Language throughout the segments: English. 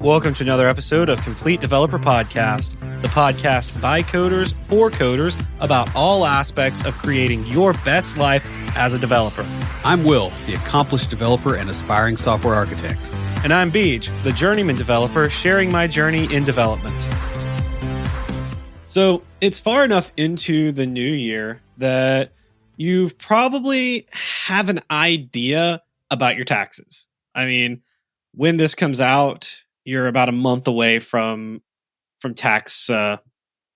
Welcome to another episode of Complete Developer Podcast, the podcast by coders for coders about all aspects of creating your best life as a developer. I'm Will, the accomplished developer and aspiring software architect. And I'm Beej, the journeyman developer, sharing my journey in development. So it's far enough into the new year that you've probably have an idea about your taxes. I mean, when this comes out, you're about a month away from tax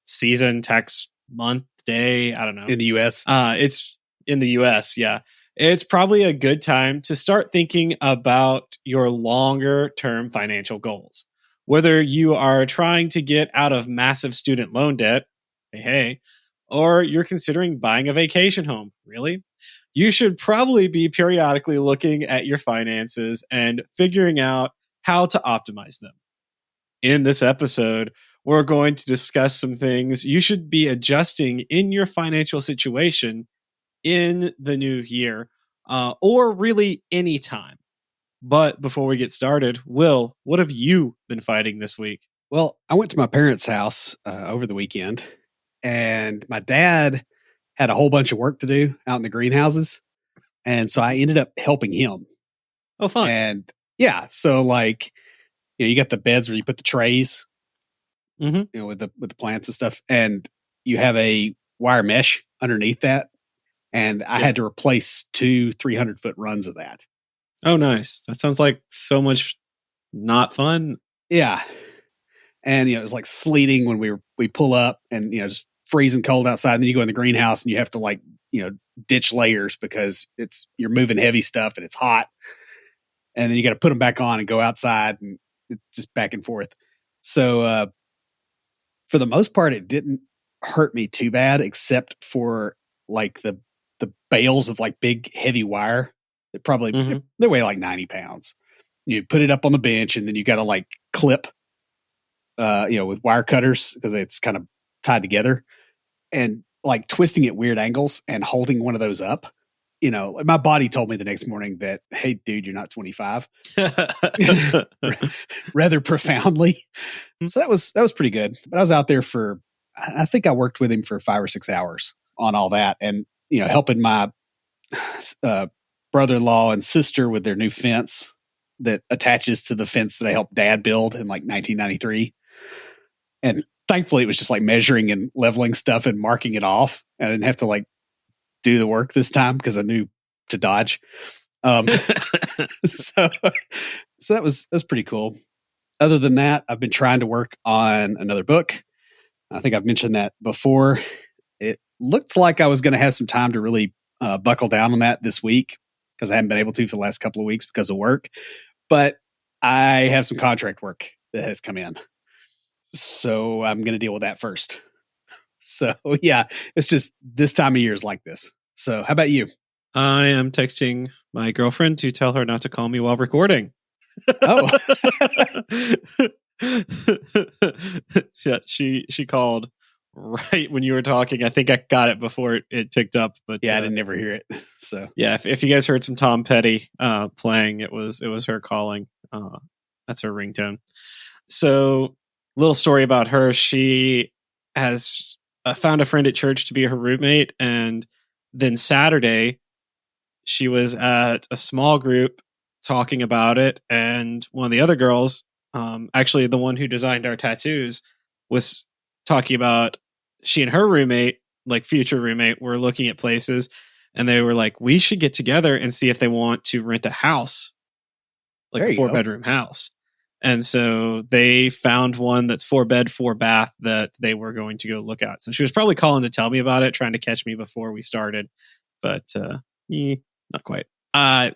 season, tax month, day. I don't know. In the U.S.? It's in the U.S., yeah. It's probably a good time to start thinking about your longer term financial goals. Whether you are trying to get out of massive student loan debt, hey, or you're considering buying a vacation home, really? You should probably be periodically looking at your finances and figuring out how to optimize them. In this episode, we're going to discuss some things you should be adjusting in your financial situation in the new year, or really any time. But before we get started, Will, what have you been fighting this week? Well, I went to my parents' house over the weekend, and my dad had a whole bunch of work to do out in the greenhouses. And so I ended up helping him. Oh, fun. And yeah, so like, you got the beds where you put the trays, with the plants and stuff, and you have a wire mesh underneath that. And I had to replace 2 300-foot runs of that. Oh, nice. That sounds like so much not fun. Yeah. And, it was like sleeting when we pull up and, just freezing cold outside. And then you go in the greenhouse and you have to ditch layers because you're moving heavy stuff and it's hot. And then you got to put them back on and go outside and it's just back and forth. So, for the most part, it didn't hurt me too bad, except for like the bales of like big heavy wire that probably they weigh like 90 pounds. You put it up on the bench and then you got to like clip, with wire cutters because it's kind of tied together and like twisting at weird angles and holding one of those up. My body told me the next morning that, hey, dude, you're not 25. Rather profoundly. So that was pretty good. But I was out there I think I worked with him for 5 or 6 hours on all that. And, helping my brother-in-law and sister with their new fence that attaches to the fence that I helped dad build in like 1993. And thankfully it was just like measuring and leveling stuff and marking it off. I didn't have to like do the work this time because I knew to dodge. So that was pretty cool. Other than that, I've been trying to work on another book. I think I've mentioned that before. It looked like I was going to have some time to really buckle down on that this week because I haven't been able to for the last couple of weeks because of work. But I have some contract work that has come in. So I'm going to deal with that first. So yeah, it's just this time of year is like this. So how about you? I am texting my girlfriend to tell her not to call me while recording. Oh, she called right when you were talking. I think I got it before it picked up, but yeah, I didn't ever hear it. So yeah, if you guys heard some Tom Petty playing, it was her calling. That's her ringtone. So, little story about her. She has found a friend at church to be her roommate, and then Saturday she was at a small group talking about it, and one of the other girls, actually the one who designed our tattoos, was talking about she and her roommate, like future roommate, were looking at places, and they were like, we should get together and see if they want to rent a house, like a 4-bedroom house. And so they found one that's 4-bed, 4-bath that they were going to go look at. So she was probably calling to tell me about it, trying to catch me before we started, but not quite. All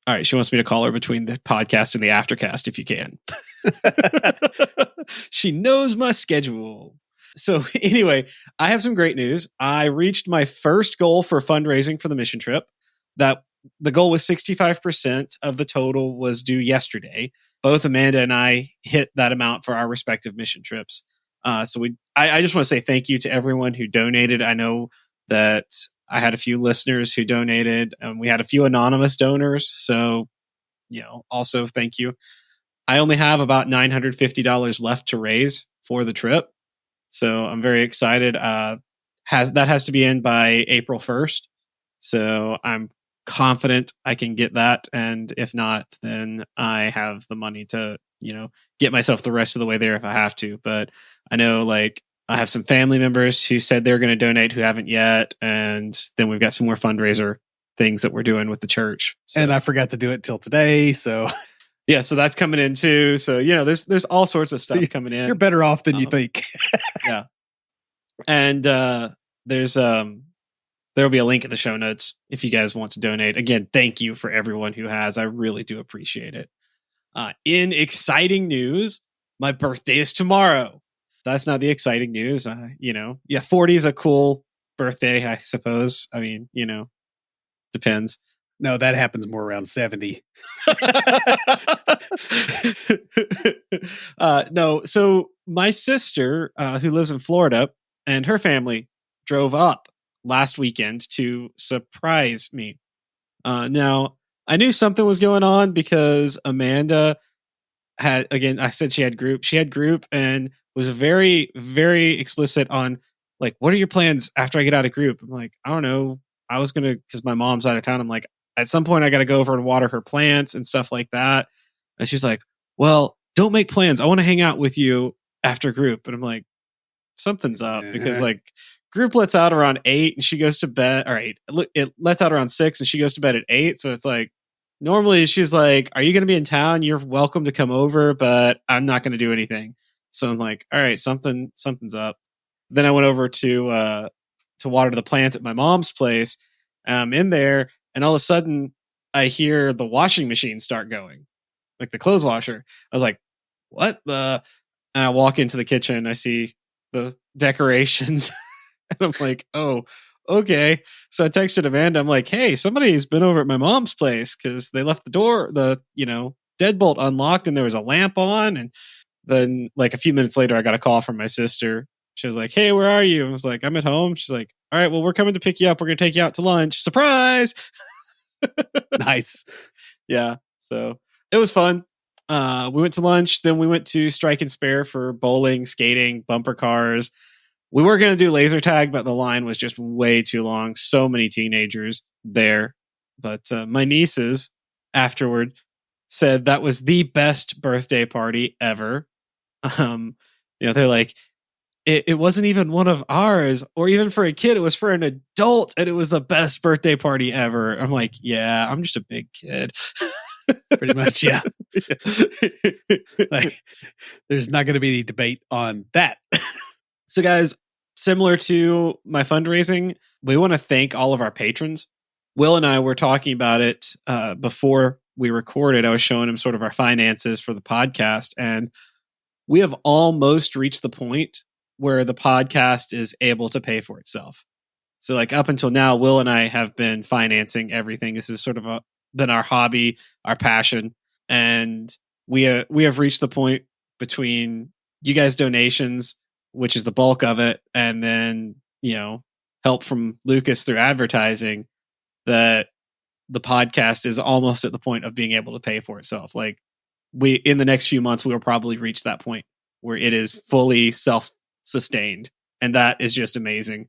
right. She wants me to call her between the podcast and the aftercast if you can. She knows my schedule. So anyway, I have some great news. I reached my first goal for fundraising for the mission trip. That the goal was 65% of the total was due yesterday. Both Amanda and I hit that amount for our respective mission trips. So I just want to say thank you to everyone who donated. I know that I had a few listeners who donated, and we had a few anonymous donors. So, also thank you. I only have about $950 left to raise for the trip. So I'm very excited. That has to be in by April 1st. So I'm confident I can get that. And if not, then I have the money to, get myself the rest of the way there if I have to. But I know like I have some family members who said they're going to donate who haven't yet. And then we've got some more fundraiser things that we're doing with the church. So. And I forgot to do it till today. So yeah, so that's coming in too. So, there's all sorts of stuff coming in. You're better off than you think. Yeah. And there'll be a link in the show notes if you guys want to donate. Again, thank you for everyone who has. I really do appreciate it. In exciting news, my birthday is tomorrow. That's not the exciting news. 40 is a cool birthday, I suppose. I mean, depends. No, that happens more around 70. No, so my sister, who lives in Florida, and her family drove up last weekend to surprise me. Now, I knew something was going on because Amanda I said she had group. She had group and was very, very explicit on like, what are your plans after I get out of group? I'm like, I don't know. I was going to, because my mom's out of town. I'm like, at some point I got to go over and water her plants and stuff like that. And she's like, well, don't make plans. I want to hang out with you after group. And I'm like, something's up because like group lets out around 8 and she goes to bed. All right. It lets out around 6 and she goes to bed at 8. So it's like, normally she's like, are you going to be in town? You're welcome to come over, but I'm not going to do anything. So I'm like, all right, something's up. Then I went over to water the plants at my mom's place. I'm in there and all of a sudden I hear the washing machine start going, like the clothes washer. I was like, what the? And I walk into the kitchen. I see the decorations and I'm like, oh, okay. So I texted Amanda. I'm like, hey, somebody's been over at my mom's place because they left the door, deadbolt unlocked and there was a lamp on. And then like a few minutes later, I got a call from my sister. She was like, hey, where are you? I was like, I'm at home. She's like, all right, well, we're coming to pick you up. We're going to take you out to lunch. Surprise. Nice. Yeah. So it was fun. We went to lunch. Then we went to Strike and Spare for bowling, skating, bumper cars. We were going to do laser tag, but the line was just way too long. So many teenagers there. But my nieces afterward said that was the best birthday party ever. They're like, it wasn't even one of ours, or even for a kid. It was for an adult, and it was the best birthday party ever. I'm like, yeah, I'm just a big kid. Pretty much, yeah. Like, there's not going to be any debate on that. So, guys, similar to my fundraising, we want to thank all of our patrons. Will and I were talking about it before we recorded. I was showing him sort of our finances for the podcast, and we have almost reached the point where the podcast is able to pay for itself. So like up until now, Will and I have been financing everything. This is sort of been our hobby, our passion. And we have reached the point between you guys' donations, which is the bulk of it, and then, help from Lucas through advertising, that the podcast is almost at the point of being able to pay for itself. Like in the next few months, we will probably reach that point where it is fully self-sustained. And that is just amazing.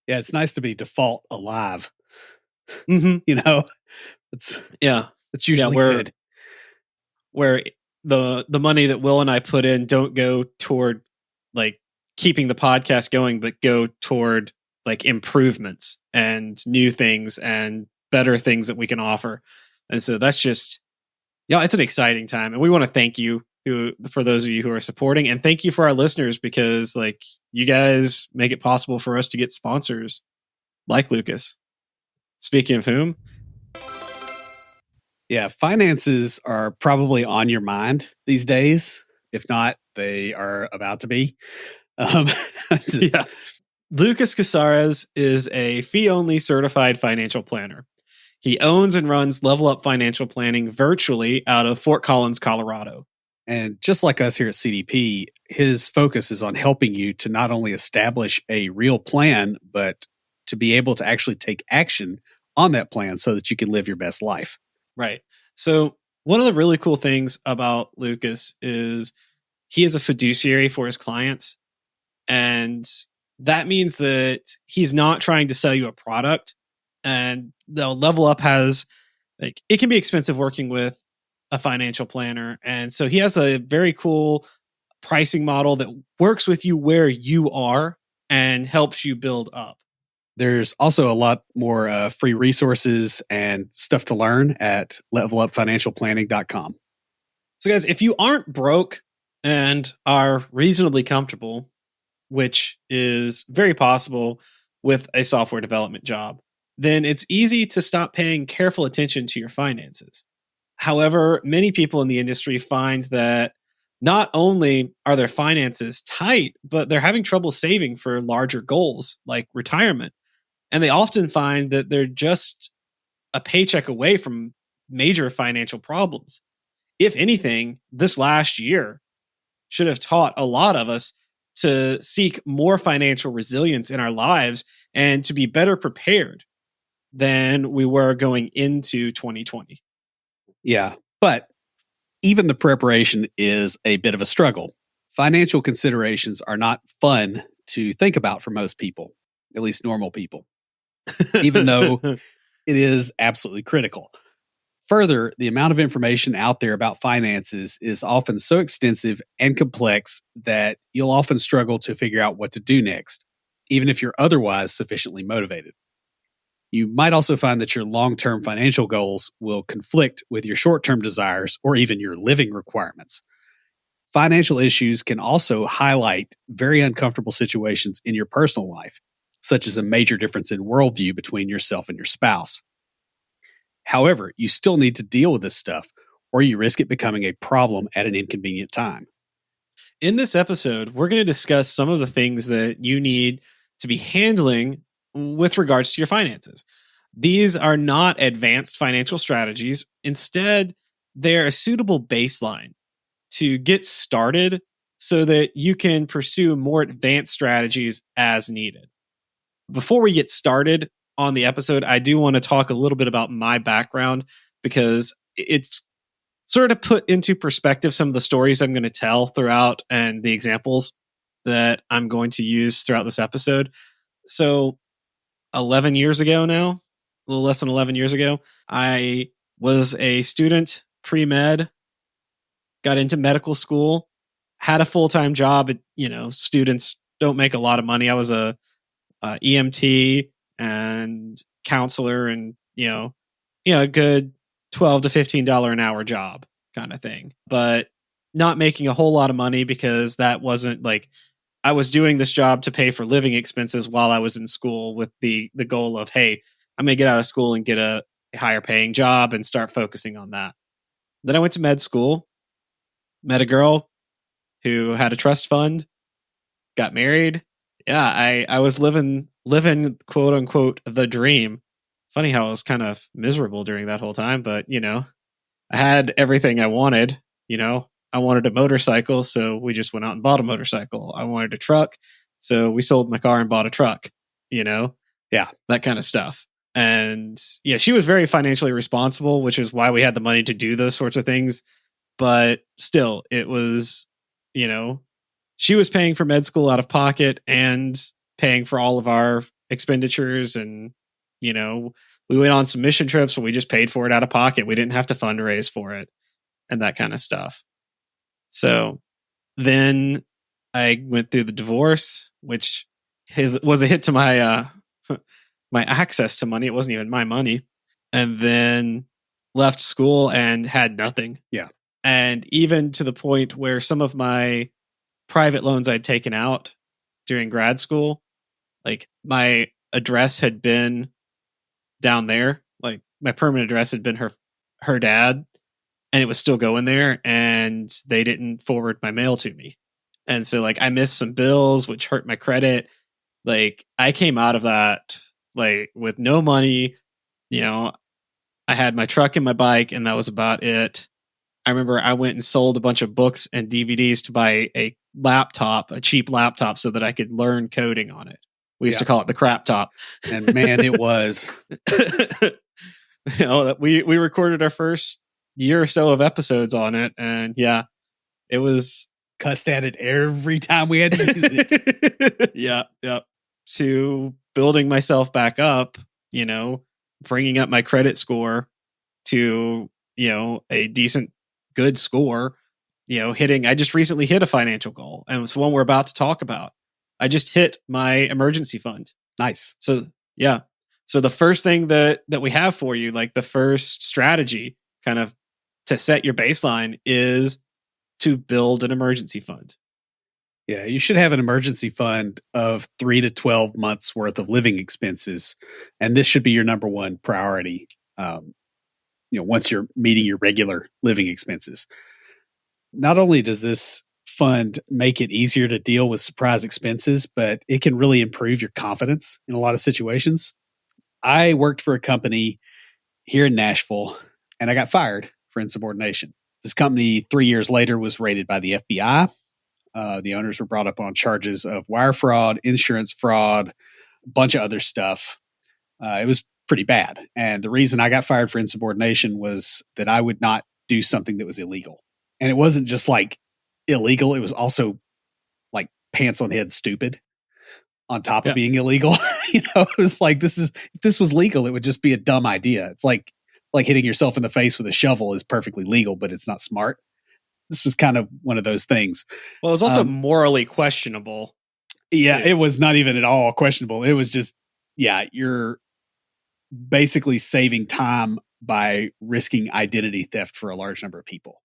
Yeah. It's nice to be default alive. Mm-hmm. It's usually good. Where the money that Will and I put in don't go toward like keeping the podcast going, but go toward like improvements and new things and better things that we can offer. And so that's just, it's an exciting time. And we want to thank you for those of you who are supporting, and thank you for our listeners, because like you guys make it possible for us to get sponsors like Lucas. Speaking of whom, yeah, finances are probably on your mind these days. If not, they are about to be. Yeah. Lucas Casares is a fee-only certified financial planner. He owns and runs Level Up Financial Planning virtually out of Fort Collins, Colorado. And just like us here at CDP, his focus is on helping you to not only establish a real plan, but to be able to actually take action on that plan so that you can live your best life. Right. So One of the really cool things about Lucas is he is a fiduciary for his clients. And that means that he's not trying to sell you a product. And the Level Up has, like, it can be expensive working with a financial planner. And so he has a very cool pricing model that works with you where you are and helps you build up. There's also a lot more free resources and stuff to learn at levelupfinancialplanning.com. So, guys, if you aren't broke and are reasonably comfortable, which is very possible with a software development job, then it's easy to stop paying careful attention to your finances. However, many people in the industry find that not only are their finances tight, but they're having trouble saving for larger goals like retirement. And they often find that they're just a paycheck away from major financial problems. If anything, this last year should have taught a lot of us to seek more financial resilience in our lives and to be better prepared than we were going into 2020. Yeah, but even the preparation is a bit of a struggle. Financial considerations are not fun to think about for most people, at least normal people, even though it is absolutely critical. Further, the amount of information out there about finances is often so extensive and complex that you'll often struggle to figure out what to do next, even if you're otherwise sufficiently motivated. You might also find that your long-term financial goals will conflict with your short-term desires or even your living requirements. Financial issues can also highlight very uncomfortable situations in your personal life, such as a major difference in worldview between yourself and your spouse. However, you still need to deal with this stuff, or you risk it becoming a problem at an inconvenient time. In this episode, we're going to discuss some of the things that you need to be handling with regards to your finances. These are not advanced financial strategies. Instead, they're a suitable baseline to get started so that you can pursue more advanced strategies as needed. Before we get started on the episode, I do want to talk a little bit about my background because it's sort of put into perspective some of the stories I'm going to tell throughout and the examples that I'm going to use throughout this episode. So 11 years ago now, a little less than 11 years ago, I was a student pre-med, got into medical school, had a full-time job. Students don't make a lot of money. I was a EMT and counselor and, a good $12 to $15 an hour job kind of thing, but not making a whole lot of money because that wasn't like, I was doing this job to pay for living expenses while I was in school with the goal of, hey, I'm going to get out of school and get a higher paying job and start focusing on that. Then I went to med school, met a girl who had a trust fund, got married. Yeah, I was living quote unquote the dream. Funny how I was kind of miserable during that whole time, but I had everything I wanted. I wanted a motorcycle, so we just went out and bought a motorcycle. I wanted a truck, so we sold my car and bought a truck. Yeah, that kind of stuff. And yeah, she was very financially responsible, which is why we had the money to do those sorts of things. But still, it was, she was paying for med school out of pocket and paying for all of our expenditures. And, we went on some mission trips, but we just paid for it out of pocket. We didn't have to fundraise for it and that kind of stuff. So then I went through the divorce, which was a hit to my my access to money. It wasn't even my money. And then left school and had nothing. Yeah. And even to the point where some of my private loans I'd taken out during grad school, like my address had been down there. Like my permanent address had been her dad, and it was still going there, and they didn't forward my mail to me. And so like I missed some bills, which hurt my credit. Like I came out of that like with no money. I had my truck and my bike, and that was about it. I remember I went and sold a bunch of books and DVDs to buy a cheap laptop, so that I could learn coding on it. We used to call it the crap top. And man, it was. We recorded our first year or so of episodes on it, and yeah, it was cussed at it every time we had to use it. Yeah. To building myself back up, bringing up my credit score to, a decent, good score, I just recently hit a financial goal, and it's one we're about to talk about. I just hit my emergency fund. Nice. So, yeah. So the first thing that we have for you, like the first strategy kind of to set your baseline, is to build an emergency fund. Yeah, you should have an emergency fund of 3 to 12 months worth of living expenses. And this should be your number one priority. Once you're meeting your regular living expenses. Not only does this fund make it easier to deal with surprise expenses, but it can really improve your confidence in a lot of situations. I worked for a company here in Nashville, and I got fired for insubordination. This company 3 years later was raided by the FBI. The owners were brought up on charges of wire fraud, insurance fraud, a bunch of other stuff. It was pretty bad. And the reason I got fired for insubordination was that I would not do something that was illegal. And it wasn't just like illegal, it was also like pants on head stupid on top of being illegal. It was like, if this was legal, it would just be a dumb idea. It's like hitting yourself in the face with a shovel is perfectly legal, but it's not smart. This was kind of one of those things. Well, it's also morally questionable. Yeah, it was not even at all questionable. It was just, you're basically saving time by risking identity theft for a large number of people.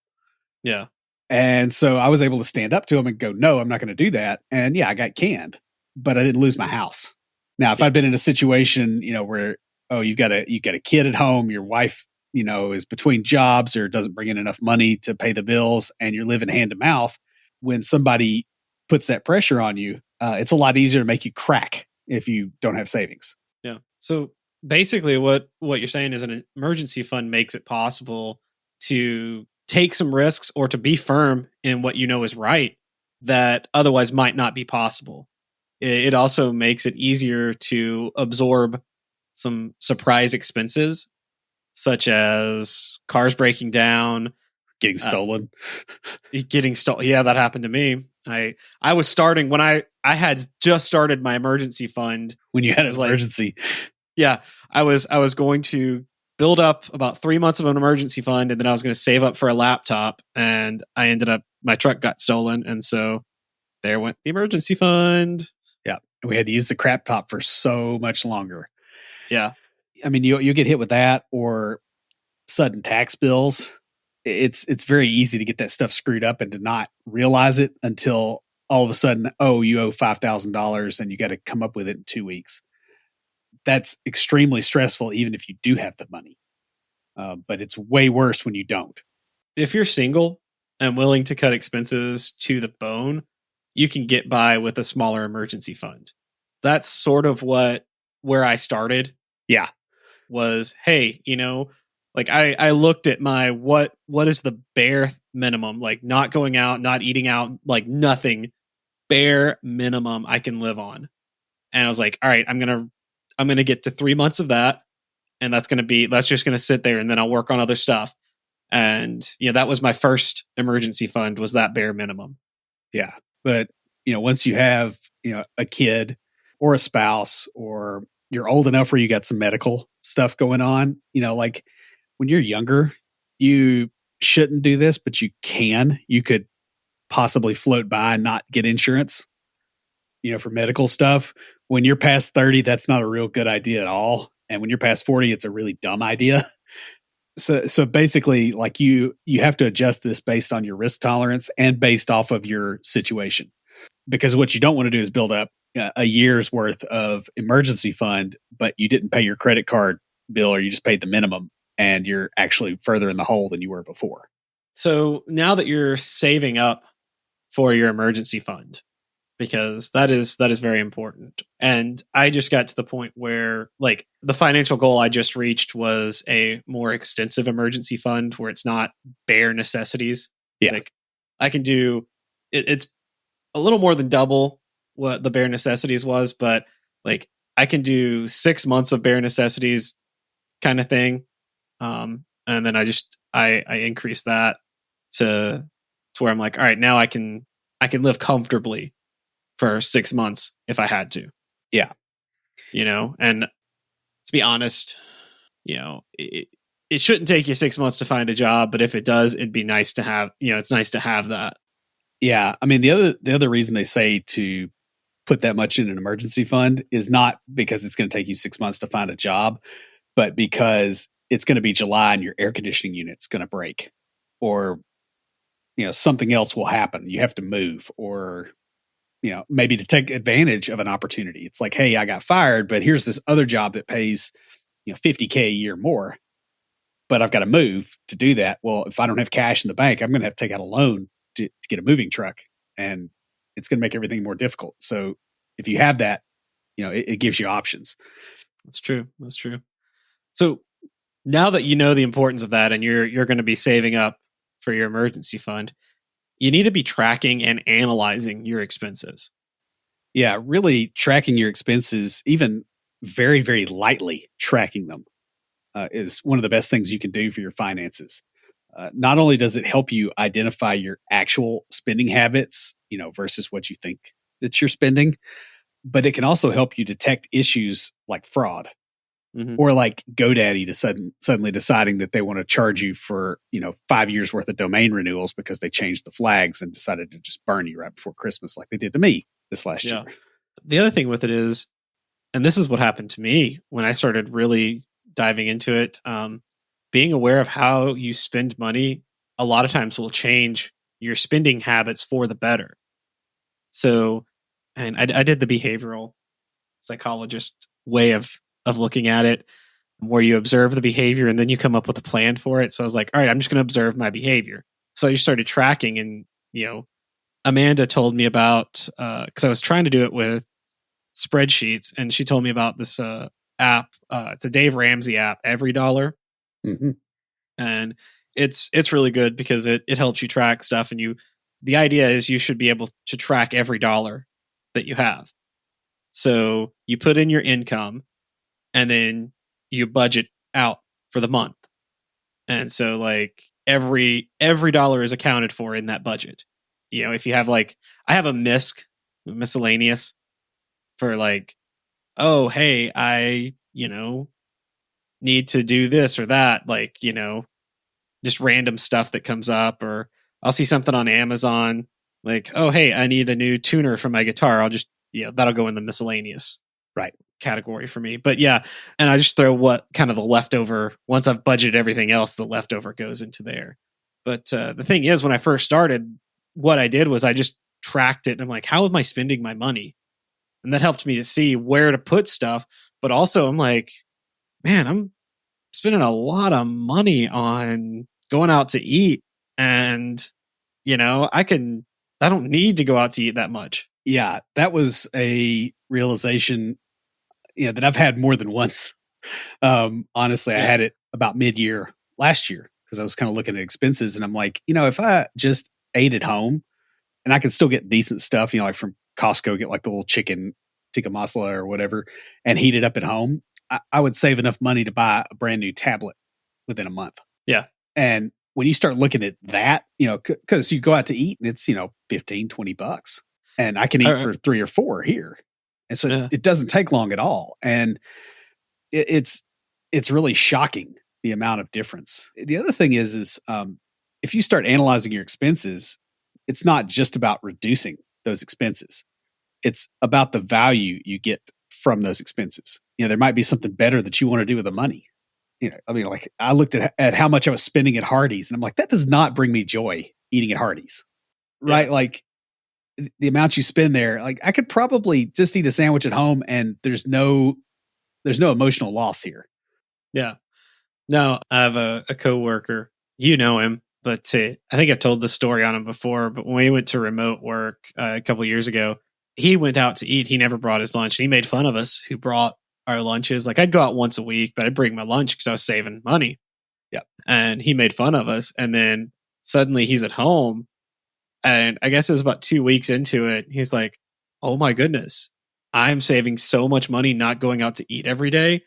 Yeah. And so I was able to stand up to him and go, no, I'm not going to do that. And I got canned, but I didn't lose my house. Now, if I'd been in a situation, where, you've got a kid at home, your wife, is between jobs or doesn't bring in enough money to pay the bills, and you're living hand to mouth, when somebody puts that pressure on you, it's a lot easier to make you crack if you don't have savings. Yeah. So basically what you're saying is an emergency fund makes it possible to take some risks or to be firm in what is right that otherwise might not be possible. It also makes it easier to absorb some surprise expenses, such as cars breaking down, getting stolen. Yeah, that happened to me. I was starting when I had just started my emergency fund. When you had an emergency. Yeah, I was going to build up about 3 months of an emergency fund, and then I was going to save up for a laptop, and I ended up, my truck got stolen, and so there went the emergency fund. Yeah, and we had to use the crap top for so much longer. Yeah. I mean, you get hit with that or sudden tax bills. It's very easy to get that stuff screwed up and to not realize it until all of a sudden, you owe $5,000 and you got to come up with it in 2 weeks. That's extremely stressful, even if you do have the money. But it's way worse when you don't. If you're single and willing to cut expenses to the bone, you can get by with a smaller emergency fund. That's sort of where I started. Yeah. Was, hey, like I looked at my, what is the bare minimum, like not going out, not eating out, like nothing, bare minimum I can live on. And I was like, all right, I'm going to get to 3 months of that. And that's just going to sit there, and then I'll work on other stuff. And, that was my first emergency fund, was that bare minimum. Yeah. But, once you have, a kid or a spouse, or you're old enough where you got some medical stuff going on, like when you're younger, you shouldn't do this, but you can. You could possibly float by and not get insurance, for medical stuff. When you're past 30, that's not a real good idea at all. And when you're past 40, it's a really dumb idea. So basically, like you have to adjust this based on your risk tolerance and based off of your situation. Because what you don't want to do is build up a year's worth of emergency fund, but you didn't pay your credit card bill, or you just paid the minimum, and you're actually further in the hole than you were before. So now that you're saving up for your emergency fund, because that is very important. And I just got to the point where, like, the financial goal I just reached was a more extensive emergency fund where it's not bare necessities. Yeah. Like, I can do it's a little more than double what the bare necessities was, but like I can do 6 months of bare necessities kind of thing. And then I just I increased that to where I'm like, all right, now I can live comfortably for 6 months if I had to. Yeah. And to be honest, it shouldn't take you 6 months to find a job, but if it does, it'd be nice to have, it's nice to have that. Yeah. I mean, the other reason they say to put that much in an emergency fund is not because it's going to take you 6 months to find a job, but because it's going to be July and your air conditioning unit's going to break, or, something else will happen. You have to move, or, maybe to take advantage of an opportunity. It's like, hey, I got fired, but here's this other job that pays, $50K a year more, but I've got to move to do that. Well, if I don't have cash in the bank, I'm going to have to take out a loan to get a moving truck, and it's going to make everything more difficult. So if you have that, it gives you options. That's true. So now that you know the importance of that, and you're going to be saving up for your emergency fund, you need to be tracking and analyzing your expenses. Yeah, really tracking your expenses, even very, very lightly tracking them, is one of the best things you can do for your finances. Not only does it help you identify your actual spending habits, versus what you think that you're spending, but it can also help you detect issues like fraud, or like GoDaddy suddenly deciding that they want to charge you for 5 years worth of domain renewals because they changed the flags and decided to just burn you right before Christmas, like they did to me this last year. The other thing with it is, and this is what happened to me when I started really diving into it, being aware of how you spend money a lot of times will change your spending habits for the better. So, and I did the behavioral psychologist way of looking at it, where you observe the behavior and then you come up with a plan for it. So I was like, all right, I'm just going to observe my behavior. So I just started tracking, and Amanda told me about, because I was trying to do it with spreadsheets, and she told me about this app. It's a Dave Ramsey app, Every Dollar. Mm-hmm. And it's really good because it helps you track stuff, and the idea is you should be able to track every dollar that you have. So you put in your income, and then you budget out for the month. And so like every dollar is accounted for in that budget. If you have I have a miscellaneous for like, oh, hey, I, need to do this or that, just random stuff that comes up, or I'll see something on Amazon like, oh, hey, I need a new tuner for my guitar. I'll just, that'll go in the miscellaneous category for me. But yeah, and I just throw what kind of the leftover, once I've budgeted everything else, the leftover goes into there. But the thing is, when I first started, what I did was I just tracked it, and I'm like, how am I spending my money? And that helped me to see where to put stuff. But also I'm like, man, I'm spending a lot of money on going out to eat, and I don't need to go out to eat that much. Yeah, that was a realization that I've had more than once. Honestly, I had it about mid-year last year because I was kind of looking at expenses, and I'm like, if I just ate at home and I could still get decent stuff, like from Costco, get like the little chicken tikka masala or whatever, and heat it up at home, I would save enough money to buy a brand new tablet within a month. Yeah. And when you start looking at that, because you go out to eat and it's, $15-20, and I can eat for 3 or 4 here. And so it doesn't take long at all. And it's really shocking the amount of difference. The other thing is if you start analyzing your expenses, it's not just about reducing those expenses. It's about the value you get from those expenses. There might be something better that you want to do with the money. Like I looked at how much I was spending at Hardee's, and I'm like, that does not bring me joy eating at Hardee's, right? Yeah. Like the amount you spend there, like I could probably just eat a sandwich at home, and there's no emotional loss here. Yeah. No, I have a coworker, you know him, but I think I've told this story on him before, but when we went to remote work a couple years ago, he went out to eat. He never brought his lunch. He made fun of us who brought our lunches. Like I'd go out once a week, but I'd bring my lunch because I was saving money. Yeah. And he made fun of us. And then suddenly he's at home. And I guess it was about 2 weeks into it. He's like, oh my goodness, I'm saving so much money not going out to eat every day.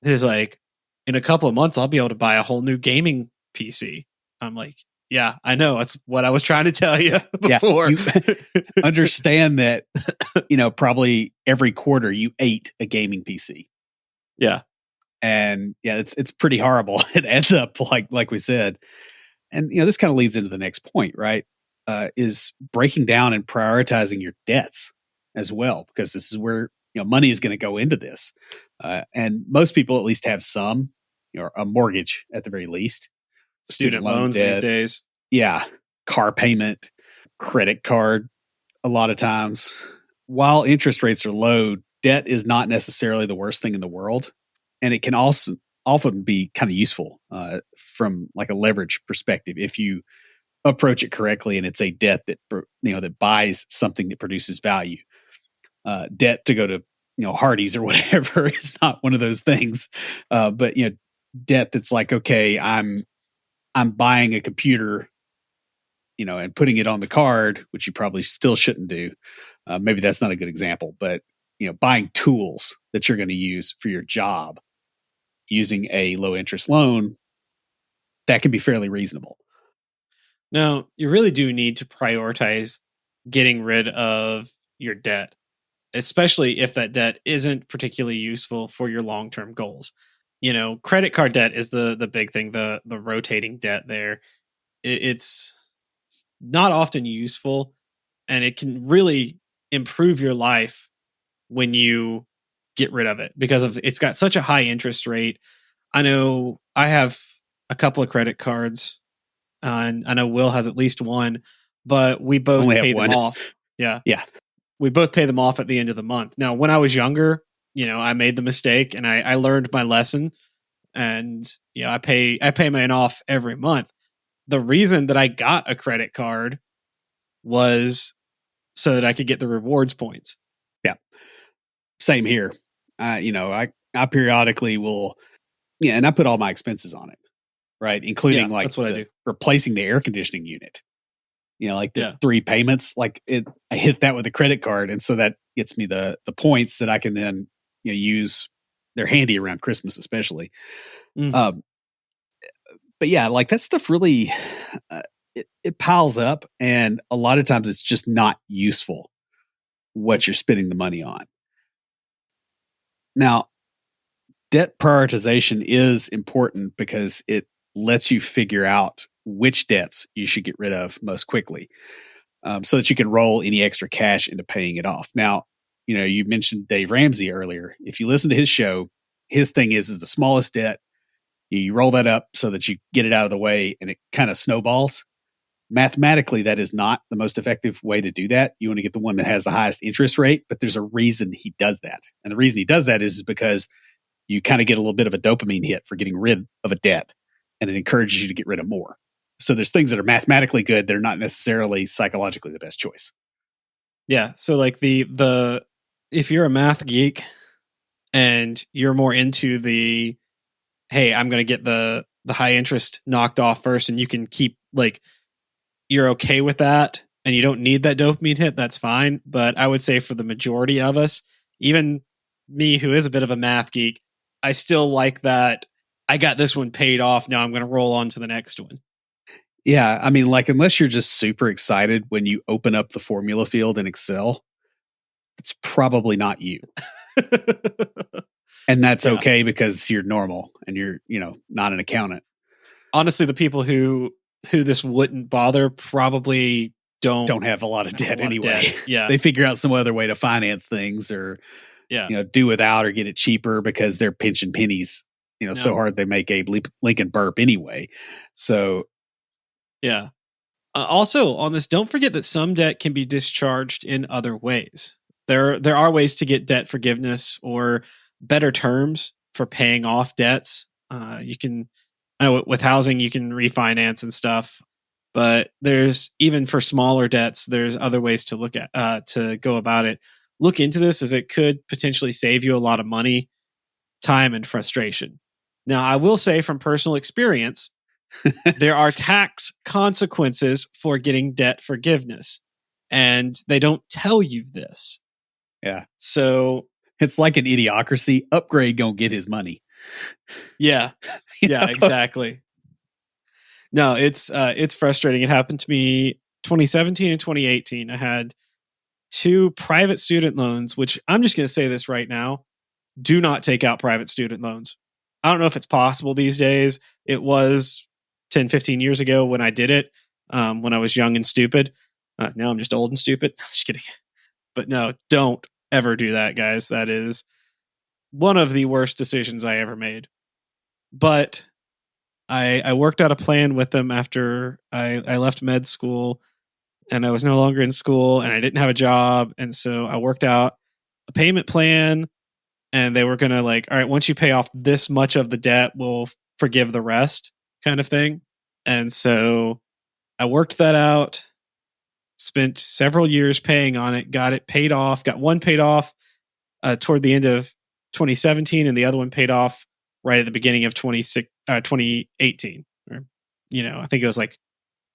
He's like, in a couple of months, I'll be able to buy a whole new gaming PC. I'm like, yeah, I know. That's what I was trying to tell you Yeah, before. you understand that, probably every quarter you ate a gaming PC. Yeah. And yeah, it's pretty horrible. It adds up, like we said. And this kind of leads into the next point, right? Is breaking down and prioritizing your debts as well, because this is where money is going to go into this. And most people at least have some, a mortgage at the very least, student Student loan loans these debt, days. yeah, car payment, credit card. A lot of times, while interest rates are low, debt is not necessarily the worst thing in the world, and it can also often be kind of useful from like a leverage perspective if you approach it correctly and it's a debt that that buys something that produces value. Debt to go to Hardee's or whatever is not one of those things, but debt that's like, okay, I'm buying a computer, and putting it on the card, which you probably still shouldn't do. Maybe that's not a good example, but buying tools that you're going to use for your job using a low interest loan, that can be fairly reasonable. No, you really do need to prioritize getting rid of your debt, especially if that debt isn't particularly useful for your long-term goals. Credit card debt is the big thing, the rotating debt there. It's not often useful, and it can really improve your life when you get rid of it because of it's got such a high interest rate. I know I have a couple of credit cards, and I know Will has at least one, but we both Only have pay them one. off. Yeah. Yeah. We both pay them off at the end of the month. Now, when I was younger, I made the mistake and I learned my lesson, and I pay mine off every month. The reason that I got a credit card was so that I could get the rewards points. Yeah. Same here. I periodically will, and I put all my expenses on it, right? Including that's what I do. replacing the air conditioning unit. Like the 3 payments, I hit that with a credit card. And so that gets me the points that I can then use. They're handy around Christmas, especially. Mm-hmm. But yeah, that stuff really, it piles up, and a lot of times it's just not useful what you're spending the money on. Now, debt prioritization is important because it lets you figure out which debts you should get rid of most quickly, so that you can roll any extra cash into paying it off. Now, you mentioned Dave Ramsey earlier. If you listen to his show, his thing is the smallest debt. You roll that up so that you get it out of the way, and it kind of snowballs. Mathematically, that is not the most effective way to do that. You want to get the one that has the highest interest rate, but there's a reason he does that. And the reason he does that is because you kind of get a little bit of a dopamine hit for getting rid of a debt, and it encourages you to get rid of more. So there's things that are mathematically good that are not necessarily psychologically the best choice. Yeah. So the if you're a math geek and you're more into the, hey, I'm going to get the high interest knocked off first, and you can keep you're okay with that and you don't need that dopamine hit, that's fine. But I would say for the majority of us, even me who is a bit of a math geek, I still like that. I got this one paid off. Now I'm going to roll on to the next one. Yeah. I mean, unless you're just super excited when you open up the formula field in Excel, it's probably not you. And that's okay because you're normal and you're, not an accountant. Honestly, the people who this wouldn't bother probably don't have a lot of debt anyway. Yeah. They figure out some other way to finance things, or, do without or get it cheaper because they're pinching pennies, so hard they make Abe Lincoln burp anyway. So, yeah. Also on this, don't forget that some debt can be discharged in other ways. There are ways to get debt forgiveness or better terms for paying off debts. You can, I know with housing, you can refinance and stuff, but there's even for smaller debts, there's other ways to look at, to go about it. Look into this, as it could potentially save you a lot of money, time, and frustration. Now, I will say from personal experience, there are tax consequences for getting debt forgiveness, and they don't tell you this. Yeah. So it's like an idiocracy. Upgrade gonna get his money. Yeah. Yeah, exactly. No, it's frustrating. It happened to me 2017 and 2018. I had 2 private student loans, which I'm just going to say this right now. Do not take out private student loans. I don't know if it's possible these days. It was 10, 15 years ago when I did it, when I was young and stupid. Now I'm just old and stupid. I'm just kidding. But no, don't ever do that, guys. That is one of the worst decisions I ever made. But I worked out a plan with them after I left med school and I was no longer in school and I didn't have a job. And so I worked out a payment plan and they were going to like, all right, once you pay off this much of the debt, we'll forgive the rest kind of thing. And so I worked that out, spent several years paying on it, got it paid off, got one paid off toward the end of 2017 and the other one paid off right at the beginning of 2018. Or, I think it was like,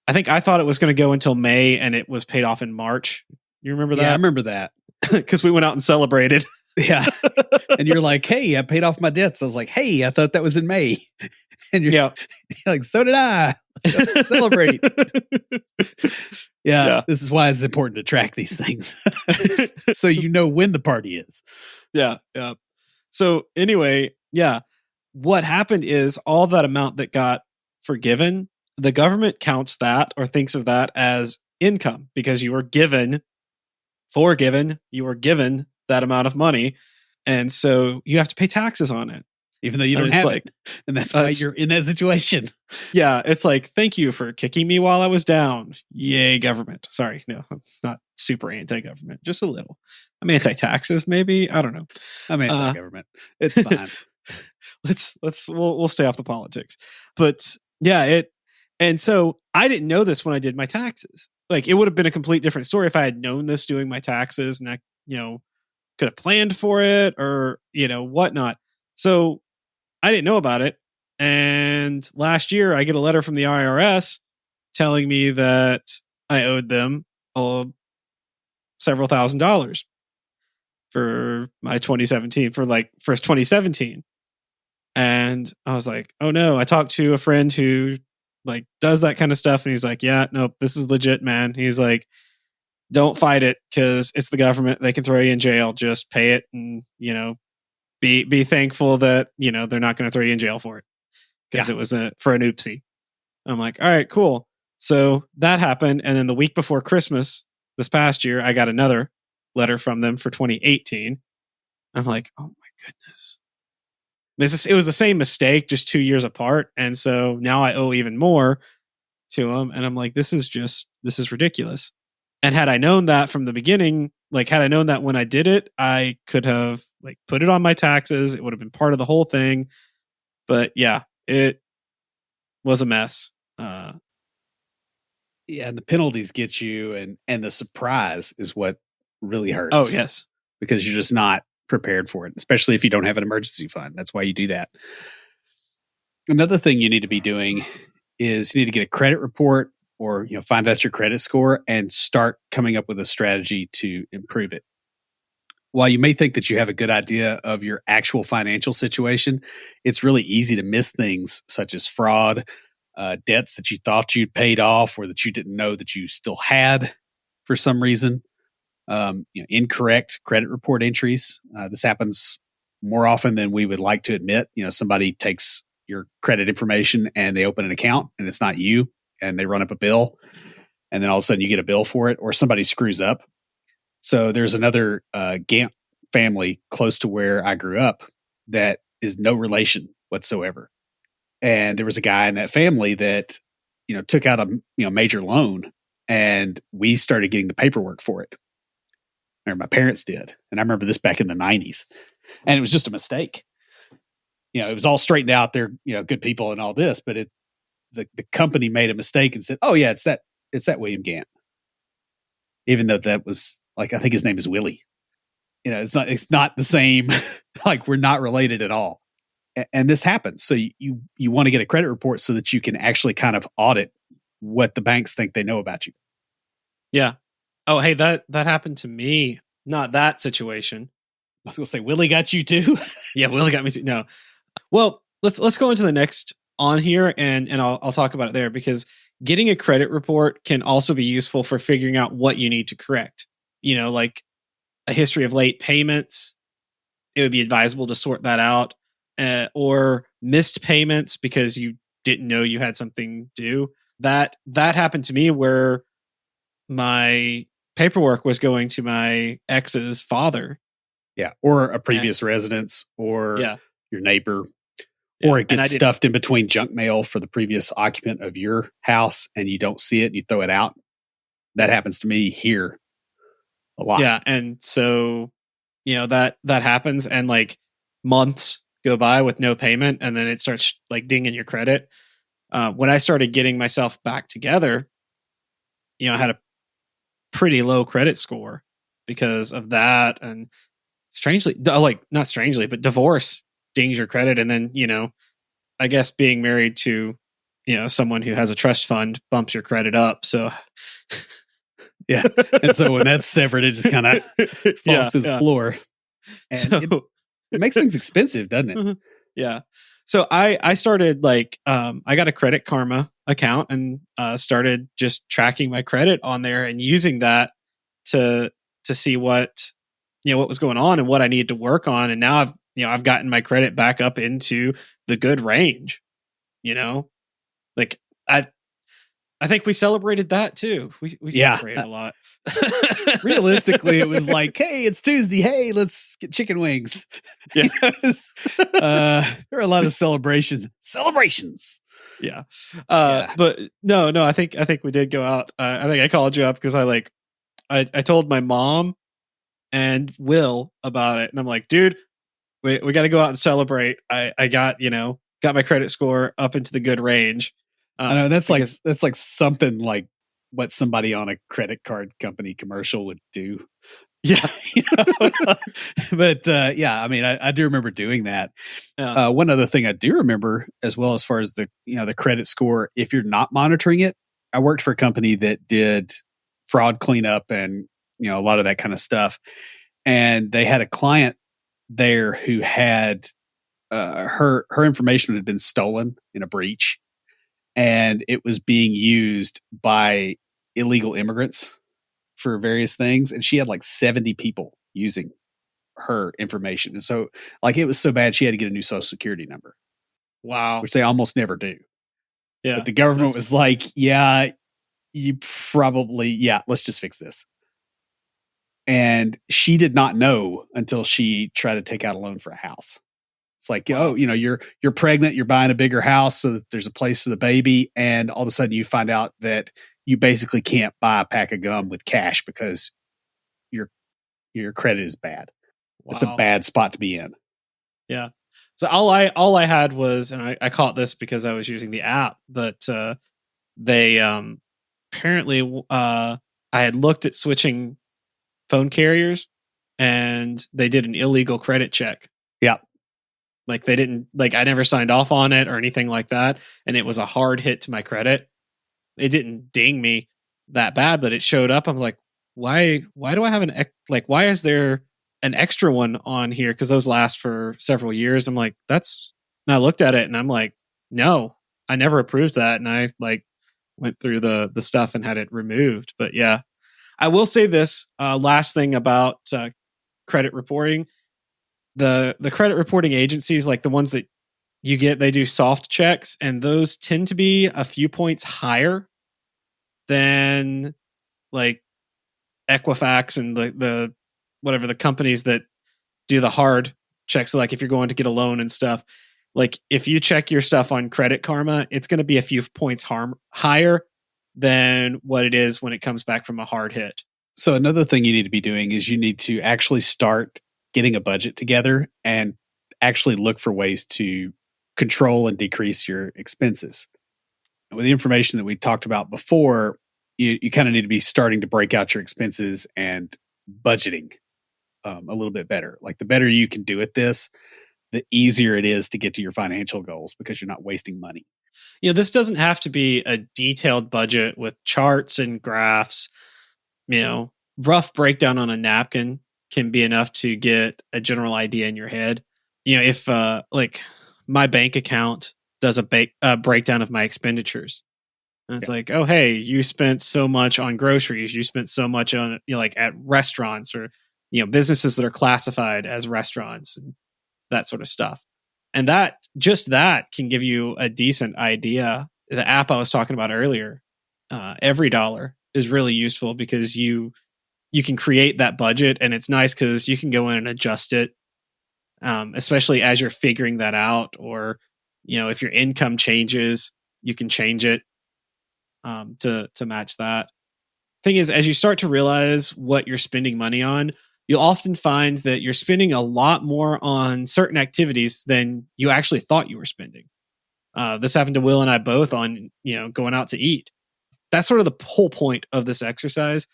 I thought it was going to go until May and it was paid off in March. You remember that? Yeah, I remember that. Because we went out and celebrated. Yeah. And you're like, hey, I paid off my debts. I was like, hey, I thought that was in May. And you're like, so did I. Let's celebrate. Yeah. This is why it's important to track these things. So you know when the party is. Yeah. Yeah. So anyway, what happened is all that amount that got forgiven, the government counts that or thinks of that as income because you were given that amount of money. And so you have to pay taxes on it. Even though you don't have it. And that's why you're in that situation. Yeah. It's like, thank you for kicking me while I was down. Yay, government. Sorry. No, I'm not super anti-government. Just a little. I'm anti-taxes, maybe. I don't know. I'm anti-government. It's fine. We'll stay off the politics. But yeah, and so I didn't know this when I did my taxes. Like it would have been a complete different story if I had known this doing my taxes and I, could have planned for it or, whatnot. So I didn't know about it. And last year I get a letter from the IRS telling me that I owed them several $1,000s for my 2017 for 2017. And I was like, oh no, I talked to a friend who does that kind of stuff. And he's like, yeah, nope, this is legit, man. He's like, don't fight it because it's the government. They can throw you in jail. Just pay it and, be thankful that, they're not going to throw you in jail for it because it was for an oopsie. I'm like, all right, cool. So that happened. And then the week before Christmas this past year, I got another letter from them for 2018. I'm like, oh my goodness. It was the same mistake, just 2 years apart. And so now I owe even more to them. And I'm like, this is ridiculous. And had I known that from the beginning, had I known that when I did it, I could have put it on my taxes. It would have been part of the whole thing. But yeah, it was a mess. And the penalties get you and the surprise is what really hurts. Oh, yes. Because you're just not prepared for it, especially if you don't have an emergency fund. That's why you do that. Another thing you need to be doing is you need to get a credit report or find out your credit score and start coming up with a strategy to improve it. While you may think that you have a good idea of your actual financial situation, it's really easy to miss things such as fraud, debts that you thought you'd paid off or that you didn't know that you still had for some reason. Incorrect credit report entries. This happens more often than we would like to admit. Somebody takes your credit information and they open an account and it's not you and they run up a bill and then all of a sudden you get a bill for it or somebody screws up. So there's another Gant family close to where I grew up that is no relation whatsoever. And there was a guy in that family that, took out a major loan and we started getting the paperwork for it. Or my parents did. And I remember this back in the 90s. And it was just a mistake. It was all straightened out. They're, good people and all this, but the company made a mistake and said, oh yeah, it's that William Gant. Even though that was I think his name is Willie. It's not the same. We're not related at all. And this happens. So you want to get a credit report so that you can actually kind of audit what the banks think they know about you. Yeah. Oh, hey, that happened to me. Not that situation. I was going to say, Willie got you too? Yeah, Willie got me too. No. Well, let's go into the next on here, and I'll talk about it there, because getting a credit report can also be useful for figuring out what you need to correct. Like a history of late payments, it would be advisable to sort that out, or missed payments because you didn't know you had something due. That happened to me, where my paperwork was going to my ex's father. Yeah. Or a previous residence, or your neighbor, or it gets stuffed in between junk mail for the previous occupant of your house, and you don't see it and you throw it out. That happens to me here a lot. Yeah. And so, that happens, and like months go by with no payment, and then it starts like dinging your credit. When I started getting myself back together, I had a pretty low credit score because of that. And strangely, like not strangely, but divorce dings your credit. And then, I guess being married to, someone who has a trust fund bumps your credit up. So yeah. And so when that's severed, it just kind of falls to the floor. And so, it makes things expensive, doesn't it? Yeah. So I started like, I got a Credit Karma account, and started just tracking my credit on there and using that to see what was going on and what I needed to work on. And now I've gotten my credit back up into the good range. Like I think we celebrated that too. We celebrated a lot. Realistically, it was like, hey, it's Tuesday. Hey, let's get chicken wings. Yeah. There are a lot of celebrations. Yeah. But no, I think we did go out. I think I called you up because I told my mom and Will about it. And I'm like, dude, we got to go out and celebrate. I got my credit score up into the good range. I know that's like something like what somebody on a credit card company commercial would do. Yeah. But I mean, I do remember doing that. One other thing I do remember, as well, as far as the credit score, if you're not monitoring it, I worked for a company that did fraud cleanup and a lot of that kind of stuff. And they had a client there who had her information had been stolen in a breach, and it was being used by illegal immigrants for various things. And she had like 70 people using her information. And so like, it was so bad, she had to get a new social security number. Wow. Which they almost never do. Yeah. But the government was like, yeah, you probably, let's just fix this. And she did not know until she tried to take out a loan for a house. It's like, wow. You're pregnant, you're buying a bigger house so that there's a place for the baby. And all of a sudden you find out that you basically can't buy a pack of gum with cash because your credit is bad. Wow. It's a bad spot to be in. Yeah. So all I had was, and I caught this because I was using the app, but they apparently I had looked at switching phone carriers, and they did an illegal credit check. Yeah. Like they didn't, like I never signed off on it or anything like that. And it was a hard hit to my credit. It didn't ding me that bad, but it showed up. I'm like, why do I have why is there an extra one on here? Cause those last for several years. I'm like, and I looked at it and I'm like, no, I never approved that. And I went through the stuff and had it removed. But yeah, I will say this last thing about credit reporting. The credit reporting agencies, like the ones that you get, they do soft checks, and those tend to be a few points higher than like Equifax and the whatever the companies that do the hard checks. So like if you're going to get a loan and stuff, like if you check your stuff on Credit Karma, it's going to be a few points higher than what it is when it comes back from a hard hit. So another thing you need to be doing is you need to actually start getting a budget together and actually look for ways to control and decrease your expenses. And with the information that we talked about before, you kind of need to be starting to break out your expenses and budgeting a little bit better. Like the better you can do at this, the easier it is to get to your financial goals because you're not wasting money. This doesn't have to be a detailed budget with charts and graphs. Rough breakdown on a napkin can be enough to get a general idea in your head. If like my bank account does a breakdown of my expenditures. And it's like, oh, hey, you spent so much on groceries. You spent so much on, like at restaurants or, businesses that are classified as restaurants and that sort of stuff. And that can give you a decent idea. The app I was talking about earlier, Every Dollar, is really useful because you can create that budget, and it's nice because you can go in and adjust it, especially as you're figuring that out, or if your income changes, you can change it to match that. Thing is, as you start to realize what you're spending money on, you'll often find that you're spending a lot more on certain activities than you actually thought you were spending. This happened to Will and I both on going out to eat. That's sort of the whole point of this exercise.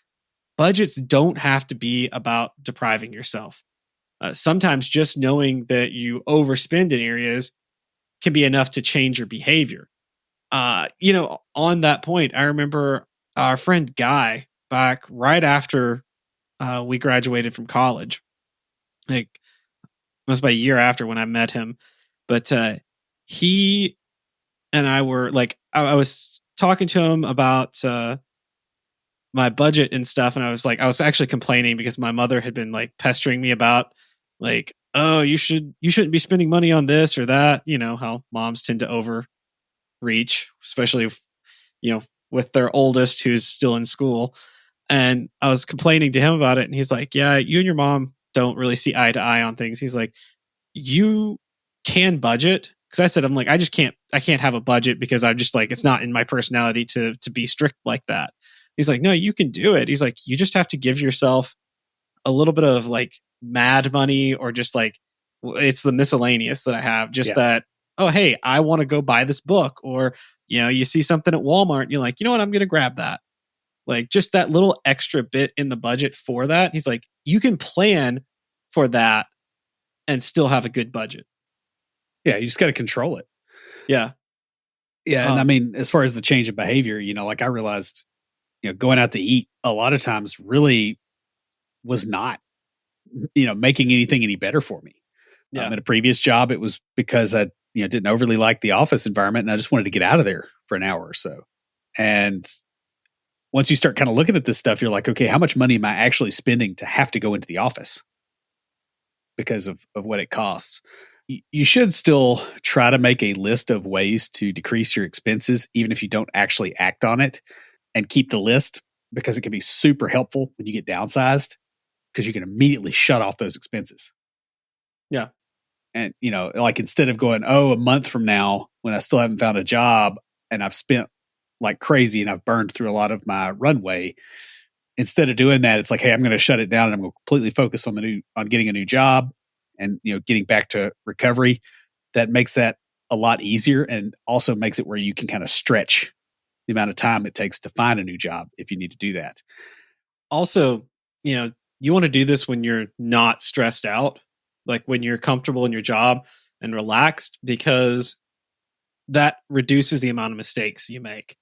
Budgets don't have to be about depriving yourself. Sometimes just knowing that you overspend in areas can be enough to change your behavior. On that point, I remember our friend Guy, back right after we graduated from college. Like, it was about a year after when I met him. But he and I were like, I was talking to him about my budget and stuff, and I was actually complaining because my mother had been like pestering me about, like, oh, you shouldn't be spending money on this or that. How moms tend to overreach, especially if, with their oldest who's still in school. And I was complaining to him about it, and he's like, yeah, you and your mom don't really see eye to eye on things. He's like, you can budget. Because I said, I'm like, I can't have a budget because I'm just like, it's not in my personality to be strict like that. He's like, no, you can do it. He's like, you just have to give yourself a little bit of like mad money, or just like, it's the miscellaneous that I have, just that, oh, hey, I want to go buy this book, or, you see something at Walmart and you're like, you know what, I'm going to grab that. Like, just that little extra bit in the budget for that. He's like, you can plan for that and still have a good budget. Yeah, you just got to control it. Yeah. Yeah. And I mean, as far as the change of behavior, like I realized, going out to eat a lot of times really was not, making anything any better for me. Yeah. At a previous job, it was because I, didn't overly like the office environment, and I just wanted to get out of there for an hour or so. And once you start kind of looking at this stuff, you're like, okay, how much money am I actually spending to have to go into the office because of what it costs? You should still try to make a list of ways to decrease your expenses, even if you don't actually act on it, and keep the list, because it can be super helpful when you get downsized, because you can immediately shut off those expenses. Yeah. And, like, instead of going, oh, a month from now when I still haven't found a job and I've spent like crazy and I've burned through a lot of my runway, instead of doing that, it's like, hey, I'm going to shut it down and I'm going to completely focus on getting a new job and, getting back to recovery. That makes that a lot easier, and also makes it where you can kind of stretch the amount of time it takes to find a new job if you need to do that. Also, you want to do this when you're not stressed out, like when you're comfortable in your job and relaxed, because that reduces the amount of mistakes you make.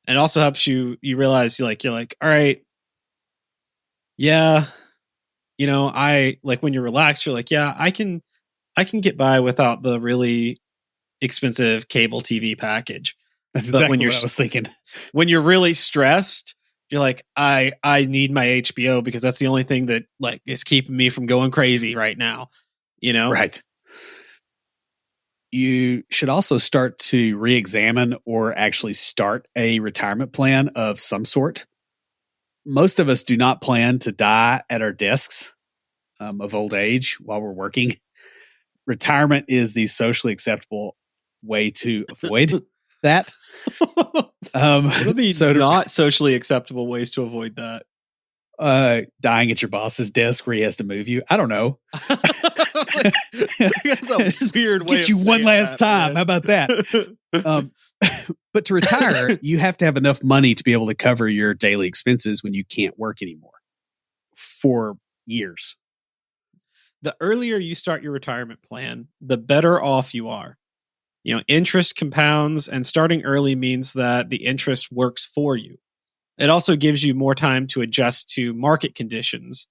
And also helps you realize you're like, all right, yeah, I like, when you're relaxed, you're like, yeah, I can get by without the really expensive cable TV package. That's But exactly what I was thinking. When you're really stressed, you're like, I need my HBO because that's the only thing that like is keeping me from going crazy right now. Right. You should also start to re-examine or actually start a retirement plan of some sort. Most of us do not plan to die at our desks of old age while we're working. Retirement is the socially acceptable way to avoid that. What are the not socially acceptable ways to avoid that? Dying at your boss's desk where he has to move you. I don't know. That's a weird way. Get you one last time. Man. How about that? But to retire, you have to have enough money to be able to cover your daily expenses when you can't work anymore for years. The earlier you start your retirement plan, the better off you are. Interest compounds, and starting early means that the interest works for you. It also gives you more time to adjust to market conditions,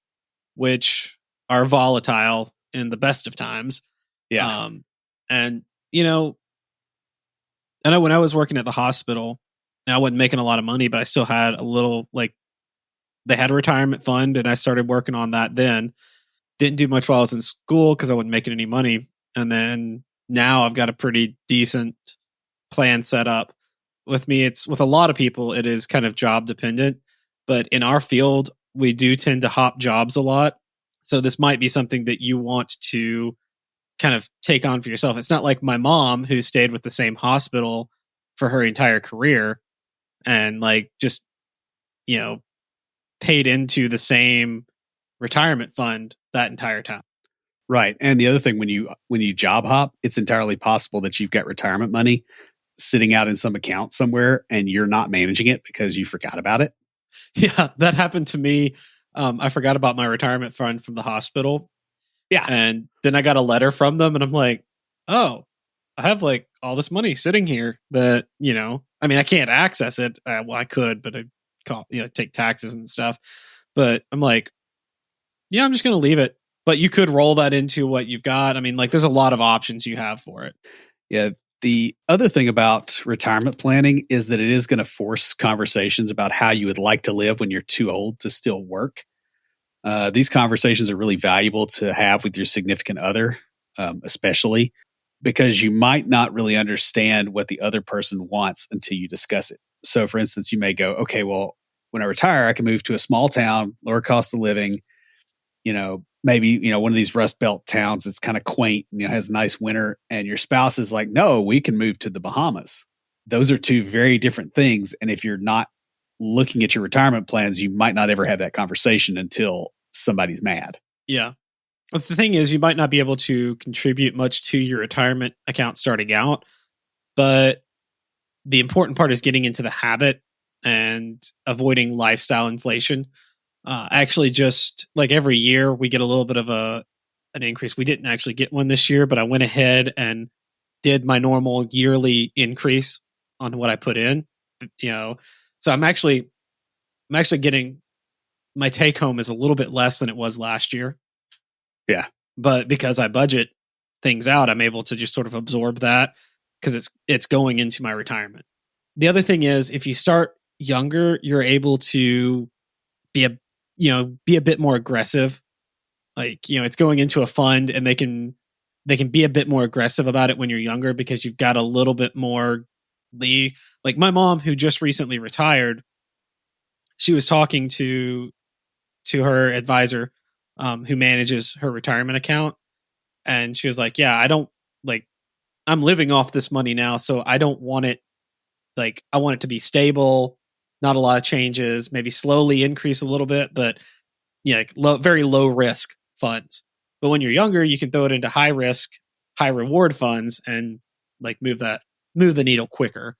which are volatile in the best of times. Yeah. And, I know when I was working at the hospital, I wasn't making a lot of money, but I still had a little, like, they had a retirement fund, and I started working on that then. Didn't do much while I was in school because I wasn't making any money. And then now I've got a pretty decent plan set up. With me, it's with a lot of people, it is kind of job dependent. But in our field, we do tend to hop jobs a lot. So this might be something that you want to kind of take on for yourself. It's not like my mom, who stayed with the same hospital for her entire career and, like, just, you know, paid into the same retirement fund that entire time. Right. And the other thing, when you job hop, it's entirely possible that you've got retirement money sitting out in some account somewhere and you're not managing it because you forgot about it. Yeah, that happened to me. I forgot about my retirement fund from the hospital. Yeah. And then I got a letter from them, and I'm like, oh, I have, like, all this money sitting here that, I mean, I can't access it. Well, I could, but I call, take taxes and stuff. But I'm like, yeah, I'm just going to leave it. But you could roll that into what you've got. I mean, like, there's a lot of options you have for it. Yeah. The other thing about retirement planning is that it is going to force conversations about how you would like to live when you're too old to still work. These conversations are really valuable to have with your significant other, especially because you might not really understand what the other person wants until you discuss it. So, for instance, you may go, okay, well, when I retire, I can move to a small town, lower cost of living, maybe, one of these Rust Belt towns that's kind of quaint, has a nice winter. And your spouse is like, no, we can move to the Bahamas. Those are two very different things. And if you're not looking at your retirement plans, you might not ever have that conversation until somebody's mad. Yeah. But the thing is, you might not be able to contribute much to your retirement account starting out, but the important part is getting into the habit and avoiding lifestyle inflation. Actually, just like every year, we get a little bit of an increase. We didn't actually get one this year, but I went ahead and did my normal yearly increase on what I put in. So I'm actually getting, my take home is a little bit less than it was last year. Yeah. But because I budget things out, I'm able to just sort of absorb that because it's going into my retirement. The other thing is, if you start younger, you're able to be a bit more aggressive. Like, it's going into a fund, and they can be a bit more aggressive about it when you're younger because you've got a little bit more like my mom, who just recently retired, she was talking to her advisor, who manages her retirement account. And she was like, yeah, I don't, like, I'm living off this money now. So I don't want it, like, I want it to be stable, not a lot of changes, maybe slowly increase a little bit, but like very low risk funds. But when you're younger, you can throw it into high risk, high reward funds and, like, move the needle quicker,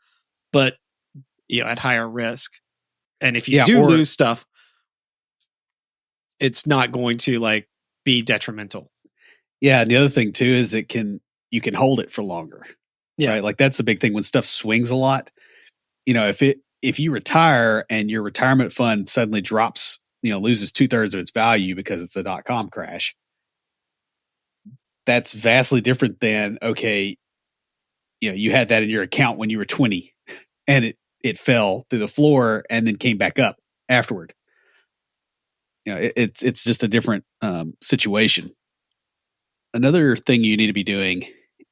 but at higher risk. And if you lose stuff, it's not going to, like, be detrimental. Yeah, and the other thing too is you can hold it for longer. Yeah. Right? Like, that's the big thing when stuff swings a lot. If you retire and your retirement fund suddenly drops, loses 2/3 of its value because it's a .com crash, that's vastly different than, okay, you had that in your account when you were 20 and it fell through the floor and then came back up afterward. It's just a different situation. Another thing you need to be doing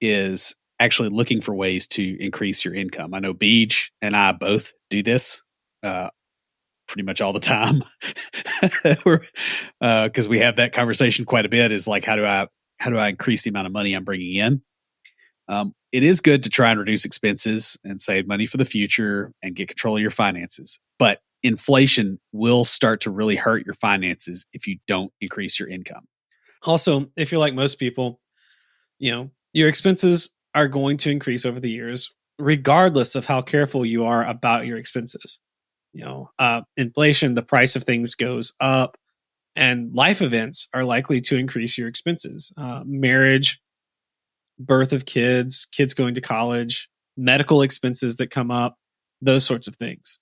is actually looking for ways to increase your income. I know Beej and I both do this pretty much all the time. Because we have that conversation quite a bit, is like, how do I increase the amount of money I'm bringing in? It is good to try and reduce expenses and save money for the future and get control of your finances. But inflation will start to really hurt your finances if you don't increase your income. Also, if you're like most people, your expenses are going to increase over the years, regardless of how careful you are about your expenses. Inflation, the price of things goes up, and life events are likely to increase your expenses. Marriage, birth of kids going to college, medical expenses that come up, those sorts of things.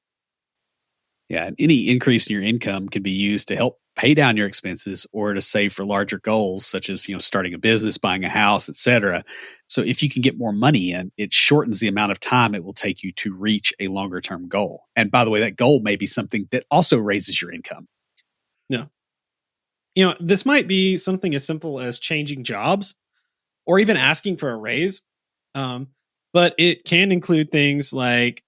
Yeah, and any increase in your income can be used to help pay down your expenses or to save for larger goals, such as, starting a business, buying a house, etc. So if you can get more money in, it shortens the amount of time it will take you to reach a longer term goal. And by the way, that goal may be something that also raises your income. No. This might be something as simple as changing jobs or even asking for a raise. Um, but it can include things like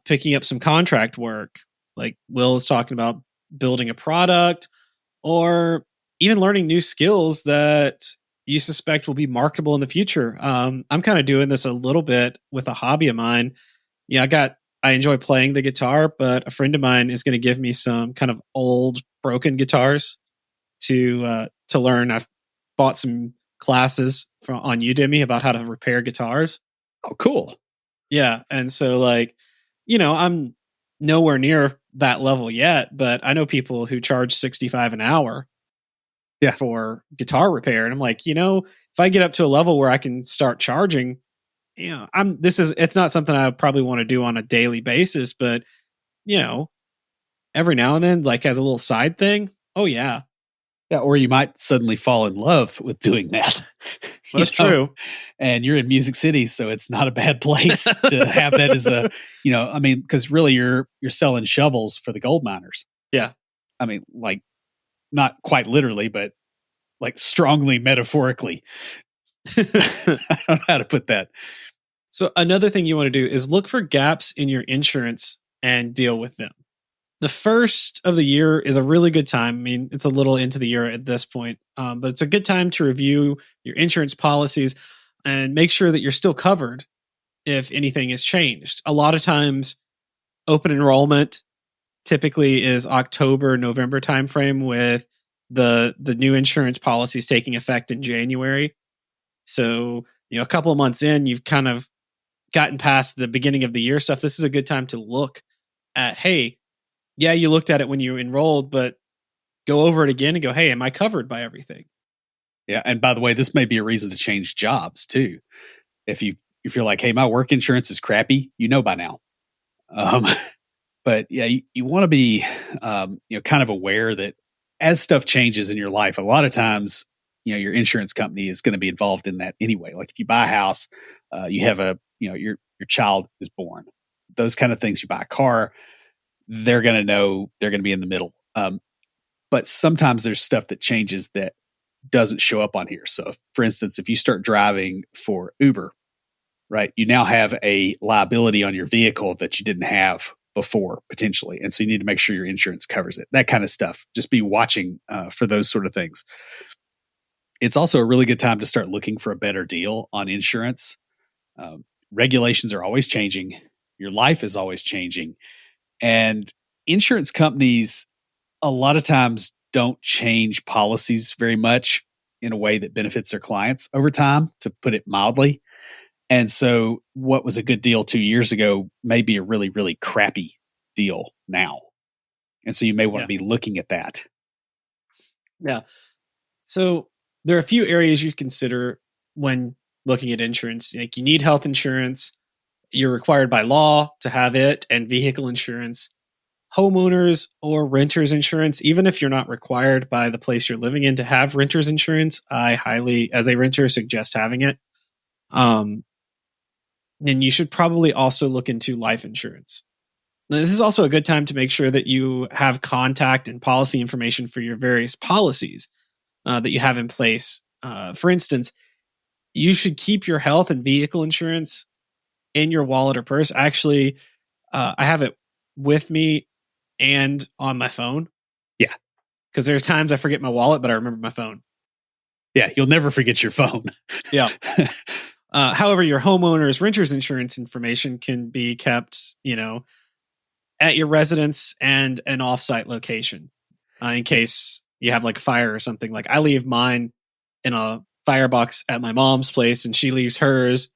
picking up some contract work, like Will is talking about building a product, or even learning new skills that you suspect will be marketable in the future. I'm kind of doing this a little bit with a hobby of mine. I enjoy playing the guitar, but a friend of mine is going to give me some kind of old broken guitars to learn. I've bought some classes on Udemy about how to repair guitars. Oh, cool. Yeah, and so I'm nowhere near that level yet, but I know people who charge 65 an hour for guitar repair, and I'm like, if I get up to a level where I can start charging, it's not something I probably want to do on a daily basis, but every now and then, like as a little side thing. Oh yeah. Yeah, or you might suddenly fall in love with doing that. That's true. And you're in Music City, so it's not a bad place to have that as a, because really you're selling shovels for the gold miners. Yeah. I mean, like not quite literally, but like strongly metaphorically. I don't know how to put that. So another thing you want to do is look for gaps in your insurance and deal with them. The first of the year is a really good time. I mean, it's a little into the year at this point, but it's a good time to review your insurance policies and make sure that you're still covered if anything has changed. A lot of times, open enrollment typically is October, November timeframe, with the new insurance policies taking effect in January. So, a couple of months in, you've kind of gotten past the beginning of the year stuff. This is a good time to look at, hey, yeah, you looked at it when you enrolled, but go over it again and go, hey, am I covered by everything? Yeah. And by the way, this may be a reason to change jobs too. If you're like, hey, my work insurance is crappy, by now. But yeah, you want to be, kind of aware that as stuff changes in your life, a lot of times, your insurance company is going to be involved in that anyway. Like if you buy a house, you have your child is born, those kind of things. You buy a car, they're going to know, they're going to be in the middle. But sometimes there's stuff that changes that doesn't show up on here. So for instance, if you start driving for Uber, right, you now have a liability on your vehicle that you didn't have before potentially. And so you need to make sure your insurance covers it, that kind of stuff. Just be watching for those sort of things. It's also a really good time to start looking for a better deal on insurance. Regulations are always changing. Your life is always changing. And insurance companies a lot of times don't change policies very much in a way that benefits their clients over time, to put it mildly. And so what was a good deal 2 years ago may be a really, really crappy deal now. And so you may want to be looking at that. Yeah. So there are a few areas you consider when looking at insurance. Like you need health insurance. You're required by law to have it, and vehicle insurance. Homeowners or renters insurance, even if you're not required by the place you're living in to have renters insurance, I highly, as a renter, suggest having it. Then you should probably also look into life insurance. Now, this is also a good time to make sure that you have contact and policy information for your various policies that you have in place. For instance, you should keep your health and vehicle insurance in your wallet or purse. Actually, I have it with me and on my phone. Yeah. Because there's times I forget my wallet, but I remember my phone. Yeah, you'll never forget your phone. Yeah. However, your homeowner's renter's insurance information can be kept, at your residence and an offsite location in case you have like a fire or something. Like I leave mine in a firebox at my mom's place, and she leaves hers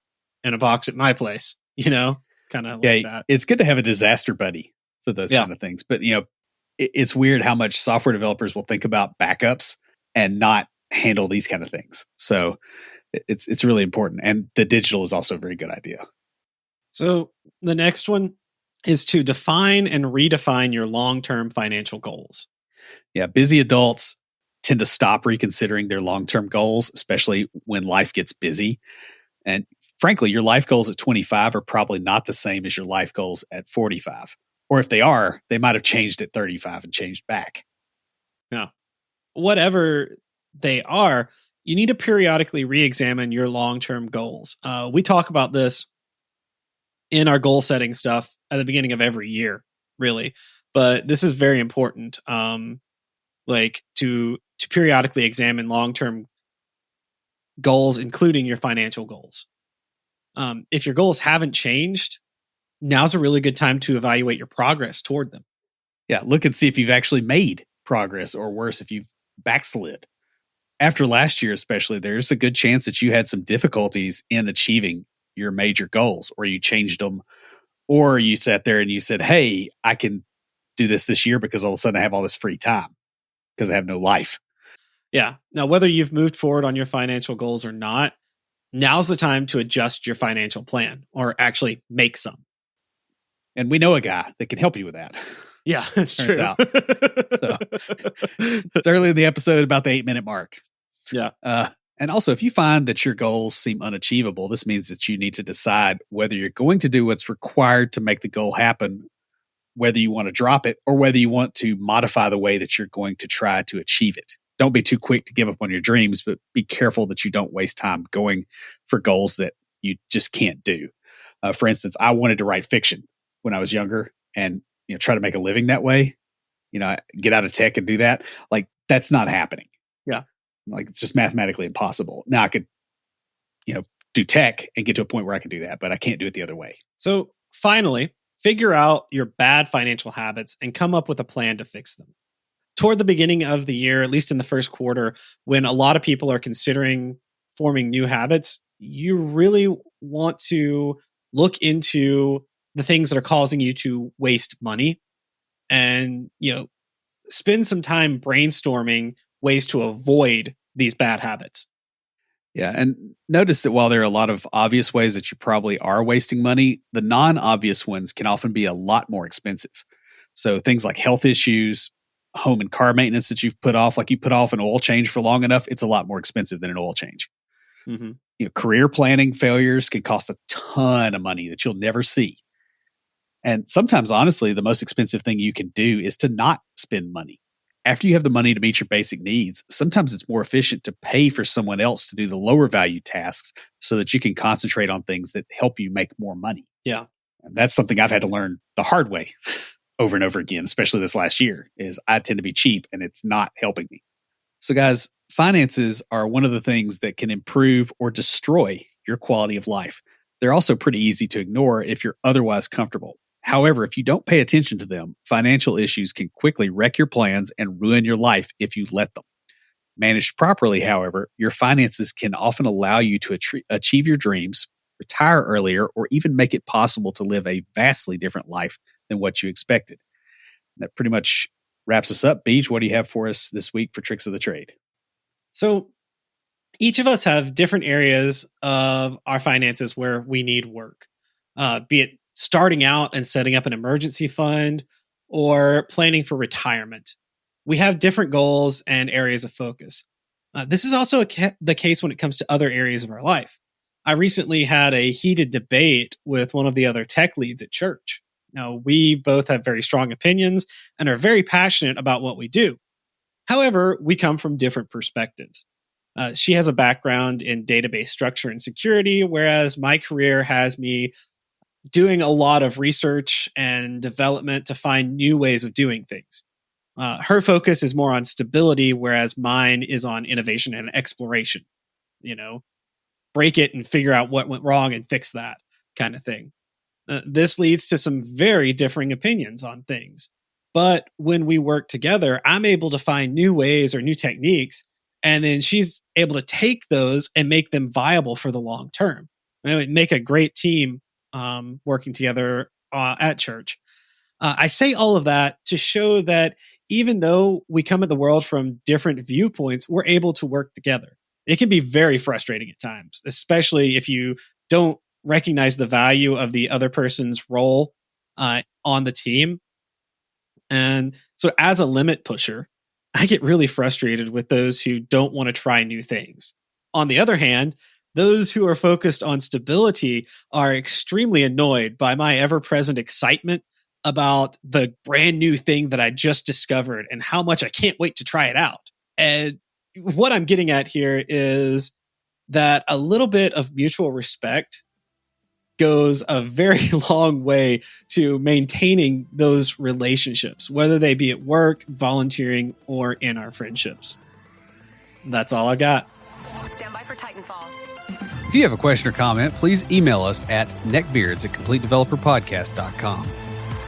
in a box at my place, kind of like that. It's good to have a disaster buddy for those kind of things. But, it's weird how much software developers will think about backups and not handle these kind of things. So it's really important. And the digital is also a very good idea. So the next one is to define and redefine your long-term financial goals. Yeah, busy adults tend to stop reconsidering their long-term goals, especially when life gets busy. And frankly, your life goals at 25 are probably not the same as your life goals at 45. Or if they are, they might have changed at 35 and changed back. Yeah. Whatever they are, you need to periodically re-examine your long-term goals. We talk about this in our goal setting stuff at the beginning of every year, really. But this is very important. Like to periodically examine long-term goals, including your financial goals. If your goals haven't changed, now's a really good time to evaluate your progress toward them. Yeah, look and see if you've actually made progress, or worse, if you've backslid. After last year, especially, there's a good chance that you had some difficulties in achieving your major goals, or you changed them, or you sat there and you said, hey, I can do this year because all of a sudden I have all this free time because I have no life. Yeah. Now, whether you've moved forward on your financial goals or not, now's the time to adjust your financial plan or actually make some. And we know a guy that can help you with that. Yeah, that's true. Out. So, it's early in the episode, about the 8-minute mark. Yeah. And also, if you find that your goals seem unachievable, this means that you need to decide whether you're going to do what's required to make the goal happen, whether you want to drop it, or whether you want to modify the way that you're going to try to achieve it. Don't be too quick to give up on your dreams, but be careful that you don't waste time going for goals that you just can't do. For instance, I wanted to write fiction when I was younger and try to make a living that way. Get out of tech and do that. Like, that's not happening. Yeah. Like, it's just mathematically impossible. Now I could, do tech and get to a point where I can do that, but I can't do it the other way. So finally, figure out your bad financial habits and come up with a plan to fix them. Toward the beginning of the year, at least in the first quarter, when a lot of people are considering forming new habits, you really want to look into the things that are causing you to waste money and, spend some time brainstorming ways to avoid these bad habits. Yeah. And notice that while there are a lot of obvious ways that you probably are wasting money, the non-obvious ones can often be a lot more expensive. So things like health issues, home and car maintenance that you've put off, like you put off an oil change for long enough, it's a lot more expensive than an oil change. Mm-hmm. Career planning failures can cost a ton of money that you'll never see. And sometimes, honestly, the most expensive thing you can do is to not spend money. After you have the money to meet your basic needs, sometimes it's more efficient to pay for someone else to do the lower value tasks so that you can concentrate on things that help you make more money. Yeah. And that's something I've had to learn the hard way over and over again, especially this last year, is I tend to be cheap and it's not helping me. So guys, finances are one of the things that can improve or destroy your quality of life. They're also pretty easy to ignore if you're otherwise comfortable. However, if you don't pay attention to them, financial issues can quickly wreck your plans and ruin your life if you let them. Managed properly, however, your finances can often allow you to achieve your dreams, retire earlier, or even make it possible to live a vastly different life than what you expected. That pretty much wraps us up. Beej, what do you have for us this week for Tricks of the Trade? So each of us have different areas of our finances where we need work, be it starting out and setting up an emergency fund or planning for retirement. We have different goals and areas of focus. This is also the case when it comes to other areas of our life. I recently had a heated debate with one of the other tech leads at church. Now, we both have very strong opinions and are very passionate about what we do. However, we come from different perspectives. She has a background in database structure and security, whereas my career has me doing a lot of research and development to find new ways of doing things. Her focus is more on stability, whereas mine is on innovation and exploration. Break it and figure out what went wrong and fix that kind of thing. This leads to some very differing opinions on things. But when we work together, I'm able to find new ways or new techniques, and then she's able to take those and make them viable for the long term. Make a great team working together at church. I say all of that to show that even though we come at the world from different viewpoints, we're able to work together. It can be very frustrating at times, especially if you don't recognize the value of the other person's role on the team. And so as a limit pusher, I get really frustrated with those who don't want to try new things. On the other hand, those who are focused on stability are extremely annoyed by my ever-present excitement about the brand new thing that I just discovered and how much I can't wait to try it out. And what I'm getting at here is that a little bit of mutual respect goes a very long way to maintaining those relationships, whether they be at work, volunteering, or in our friendships. That's all I got. Stand by for Titanfall. If you have a question or comment, please email us at neckbeards@completedeveloperpodcast.com.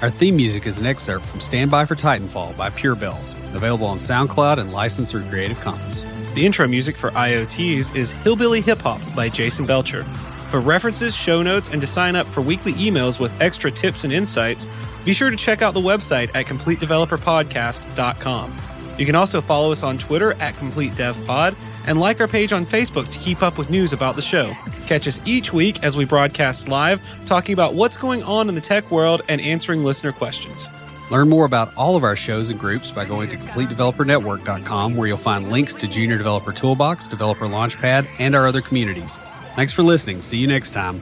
Our theme music is an excerpt from Stand By for Titanfall by Pure Bells, available on SoundCloud and licensed through Creative Commons. The intro music for IoTs is Hillbilly Hip Hop by Jason Belcher. For references, show notes, and to sign up for weekly emails with extra tips and insights, be sure to check out the website at CompleteDeveloperPodcast.com. You can also follow us on Twitter at CompleteDevPod and like our page on Facebook to keep up with news about the show. Catch us each week as we broadcast live, talking about what's going on in the tech world and answering listener questions. Learn more about all of our shows and groups by going to CompleteDeveloperNetwork.com, where you'll find links to Junior Developer Toolbox, Developer Launchpad, and our other communities. Thanks for listening. See you next time.